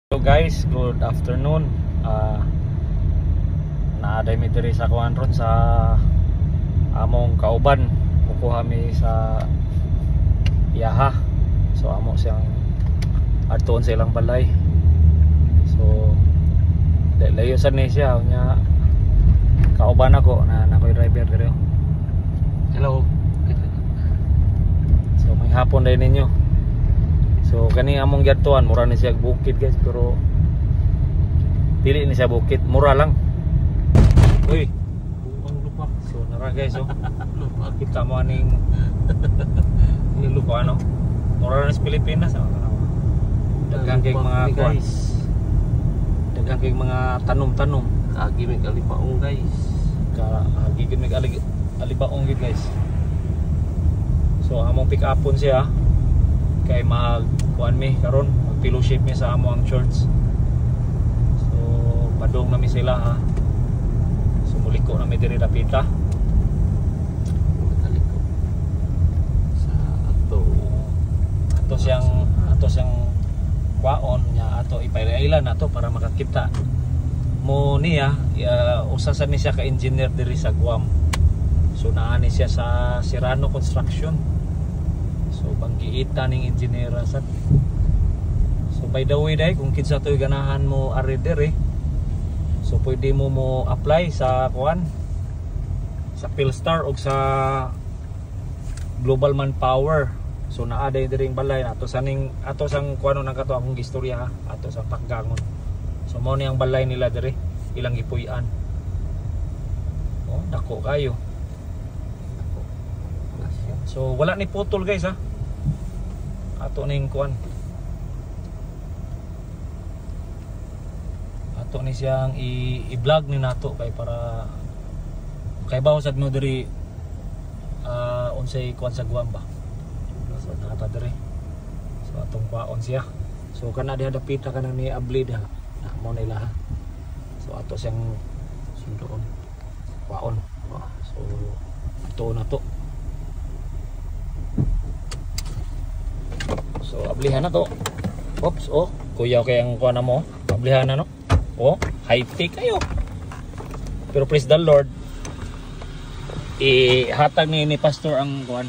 Hello guys, good afternoon. Naaday mi diri sa kuan ron sa among kauban. Kukuha mi sa iyaha. So amo siyang adton sa ilang balay. So layo sad ni siya nya kauban ako na nakoy driver diri. Hello. So may hapon day ninyo. So kani among gyatuan mura ni siya bukid guys, pero dili ni siya bukid, mura lang. Uy, buang lupa. So nara guys, oh. Lupa kita mo aning ini lupa ano. Mura na sa Pilipinas ah. Daghang kay mga guys. Daghang kay mga tanom-tanom. Kagi may kalipaong guys. Kagi gid may alibaong gid guys. So among pick upon siya kay magkuan mi karon mag fellowship mi sa amo ang church. So padung na mi sila ha. So muliko na mi diri dapita. Mataliko sa ato siyang kwaon nya ato ipailailan nato para makakita mo niya usa sa ni siya ka engineer diri sa Guam. So naani siya sa Serrano Construction. So banggiita ning engineer sad. So by the way day kung kinsa toy ganahan mo ari diri, so pwede mo apply sa kuan sa Philstar o sa Global Manpower. So naa day diri balay ato sang kuano nang kato akong gistorya ha, ato sa Paggangon. So mao ni ang balay nila diri, ilang gipuy-an. Oh, dako kayo. So wala ni putol guys ha. Ato ning kuan. Ato ni siyang i-vlog ni nato kay para kay bawo sad mo diri unsay kuan sa Guam ba. So nata diri. So atong kwaon siya. So kana diha dapita kana ni abli diha. Na mo nila ha. So ato siyang sundoon kwaon. So ato na to. So ablihan na to. Oops, oh, kuya kay ang kuha na mo. Ablihan na no. Oh, high tech kayo. Pero praise the Lord. Hatag ni pastor ang kuan,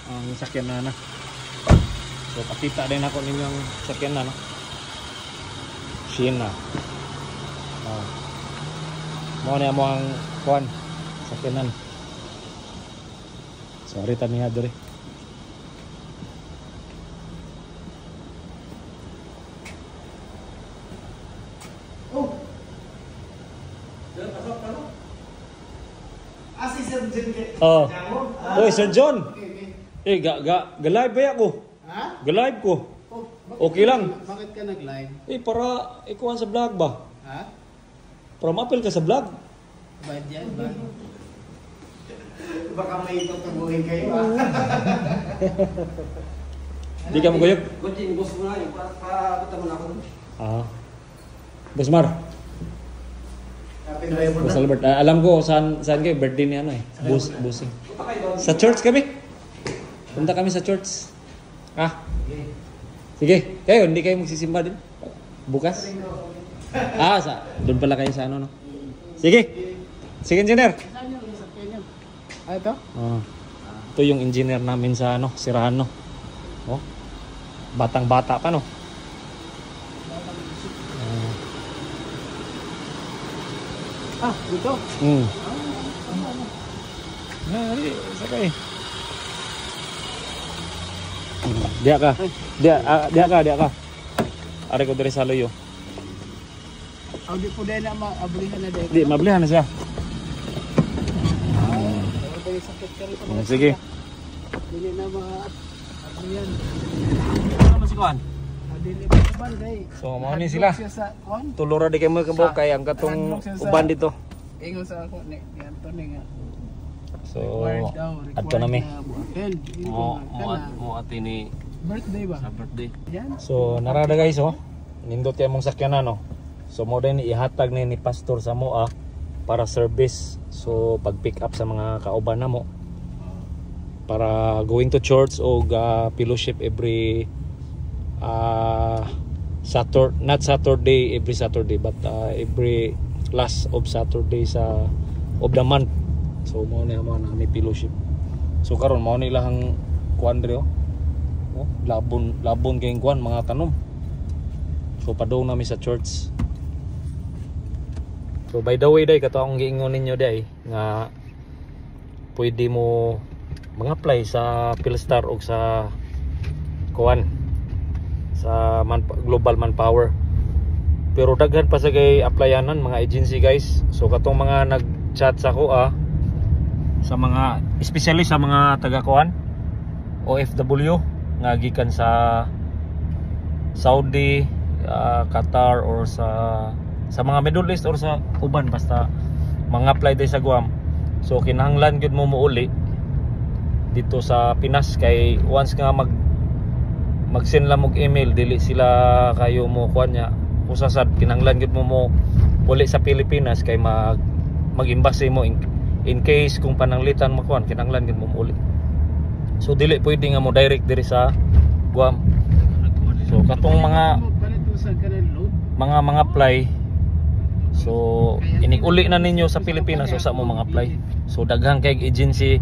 ang sakyan na. So pakita din ako ninyo ang sakyan na no. Shina. Mo na mo ang kuan, sakyanan. Sorry ta niya diri. Oh. Oy, Sir John. Ga-live ba ako? Ha? Ga-live ko. Okay lang. Bakit ka nag-live? Para ikuan sa vlog ba? Ha? Para mapil ka sa vlog. Bayad yan ba? Baka may tutubuhin kayo ha? Di ka mo guyog? Kucing boss mo na yun para mo na ako. Boss Mar. Happy New Year mo Boss na. Albert. Alam ko saan kayo birthday ni ano eh. Busing. Sa church kami. Punta kami sa church. Sige. Kayo, hindi kayo magsisimba din? Bukas? Doon pala kayo sa ano no? Sige. Sige, engineer. Ito? Ito yung engineer namin sa ano, Serrano. Oh. Batang-bata pa no. Dito? Sakay. Diya ka. Diya ka. Ari ko diri sa loyo. Di po dahil na maablihan na dahil. Di, mablihan na siya. Sakit ka rin. Sige. Dili na maablihan. Ano mo si Kuan? Dili pa ba dahil? So, mo ni sila. Tulura di kay mo kabo kay ang katong uban dito. Ingon sa ako ni Anthony nga. So, adto na mi. Mo ati ni Birthday ba? sa birthday. Yan. So, narada guys oh. Nindot kay mong sakyanan no. So, mo din ihatag ni pastor sa mo para service. So, pag pick up sa mga kauban na mo para going to church o fellowship every not Saturday every Saturday, but every last of Saturday of the month. So mo na kami fellowship. So karon mo ni ilang kuan diri labon kay kuan mga tanom. So padung nami sa church. So by the way day kato ang giingon ninyo day nga pwede mo mag-apply sa Philstar o sa kuan sa Global Manpower. Pero daghan pa sa kay applyanan mga agency guys. So katong mga nag-chat sa ako sa mga especially sa mga taga kuan OFW nga gikan sa Saudi, Qatar or sa mga Middle East or sa uban basta mga apply day sa Guam. So kinahanglan gyud mo muuli dito sa Pinas kay once nga mag-send lang og email dili sila kayo mo kuan nya usasad kinahanglan gyud mo uli sa Pilipinas kay mag-embassy mo in case kung pananglitan mo kuan kinahanglan gyud mo uli. So dili pwede nga mo direct diri sa Guam. So katong mga apply. So inig-uli na ninyo sa Pilipinas so sa mo mga apply. So daghang kay agency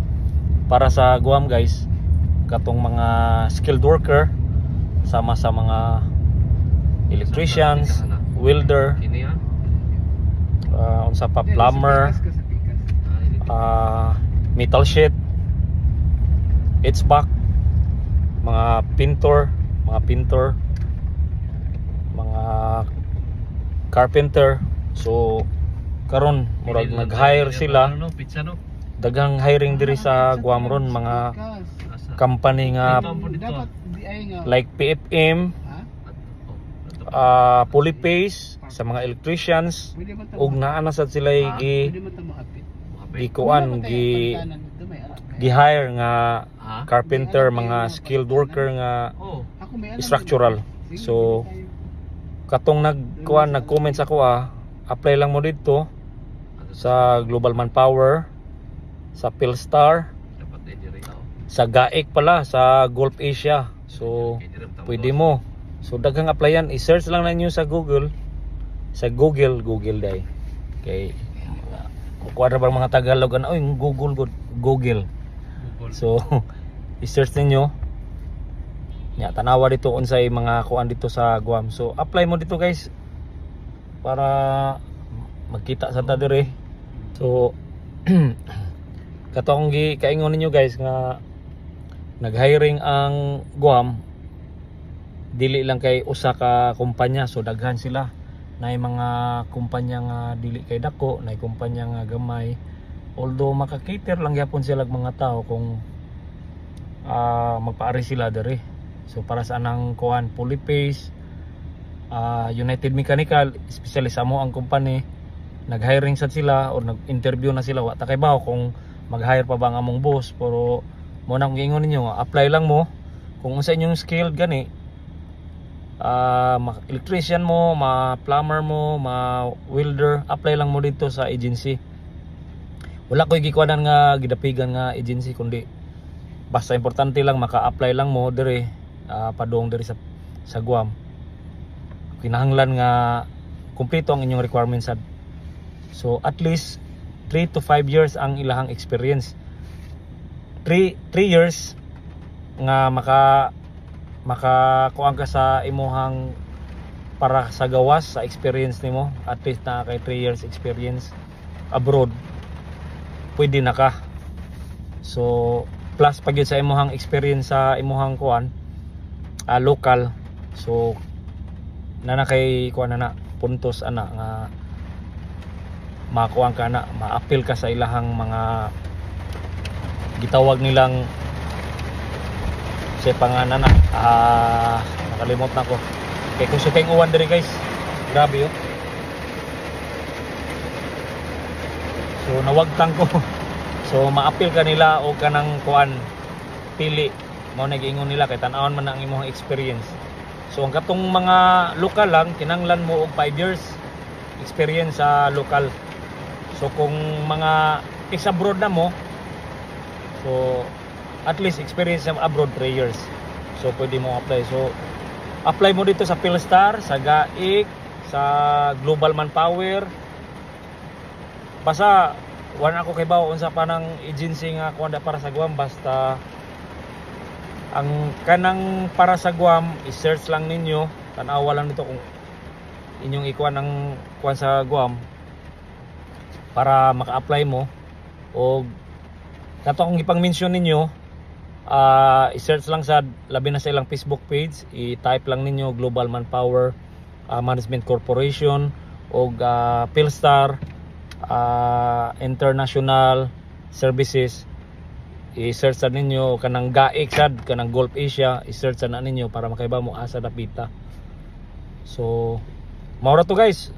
para sa Guam guys. Katong mga skilled worker sama sa mga electricians, welder, unsa pa plumber, metal sheet, HVAC, mga pintor, mga carpenter. So karon murag nag-hire sila. Daghang hiring diri sa Guam ron mga company nga like PFM, Polypace sa mga electricians ug naa na sad sila gi-hire nga carpenter, mga skilled worker nga structural. So katong nag-comment sa ko apply lang mo dito sa Global Manpower, sa Philstar, sa GAEC pala, sa Gulf Asia. So pwede mo. So daghang applyan, i-search lang ninyo sa Google. Sa Google day. Okay. Kuha ra bang mga Tagalog oy Google. So i-search ninyo. Nya tanawa dito unsay mga kuan dito sa Guam. So apply mo dito guys para magkita sa ta dire. So katong kaingon ninyo guys nga nag-hiring ang Guam dili lang kay usa ka kumpanya. So daghan sila. Nay mga kumpanya nga dili kay dako, nay kumpanya nga gamay. Although makakater lang gyapon sila mga tao kung magpaari sila diri. So para sa anang kuan Polypace, United Mechanical, especially sa mo ang company, nag-hiring sad sila o nag-interview na sila. Wa ta kay bawo kung mag-hire pa ba ang among boss, pero mo nang giingon ninyo apply lang mo kung unsa inyong skill gani. Electrician mo, plumber mo, welder, apply lang mo dito sa agency. Wala ko'y gikuanan nga gidapigan nga agency kundi basta importante lang maka-apply lang mo dire padung diri sa Guam. Kinahanglan nga kumpleto ang inyong requirements sad. So at least 3 to 5 years ang ilahang experience. 3 years nga makakuan ka sa imuhang para sa gawas sa experience nimo. At least na kay 3 years experience abroad pwede na ka. So plus pag yun sa imuhang experience sa imuhang kuan local. So nana kay kuan na puntos ana nga makuan ka na, ma-appeal ka sa ilahang mga gitawag nilang sa panganan na nakalimot na ko kay kung sukay uwan diri guys, grabe yun. So nawagtang ko. So ma-appeal ka nila o kanang kuan pili mao nagiingon nila kay tan-awon man ang imong experience. So ang katong mga lokal lang kinanglan mo og 5 years experience sa lokal. So kung mga abroad na mo, so at least experience sa abroad 3 years. So pwede mo apply. So apply mo dito sa Philstar, sa GAIC, sa Global Manpower. Basta wala ako kay bawo unsa pa nang agency nga kuan para sa Guam, basta ang kanang para sa Guam i-search lang ninyo, tan-awa lang dito kung inyong ikuan ang kuan sa Guam para maka-apply mo. O kato akong ipang-mention ninyo, i-search lang sa labi na sa ilang Facebook page, i-type lang ninyo Global Manpower Management Corporation o Philstar International Services. I-search sa ninyo kanang GAIC sad, kanang Gulf Asia, i-search na ninyo para makaiba mo asa dapita. So maura to guys,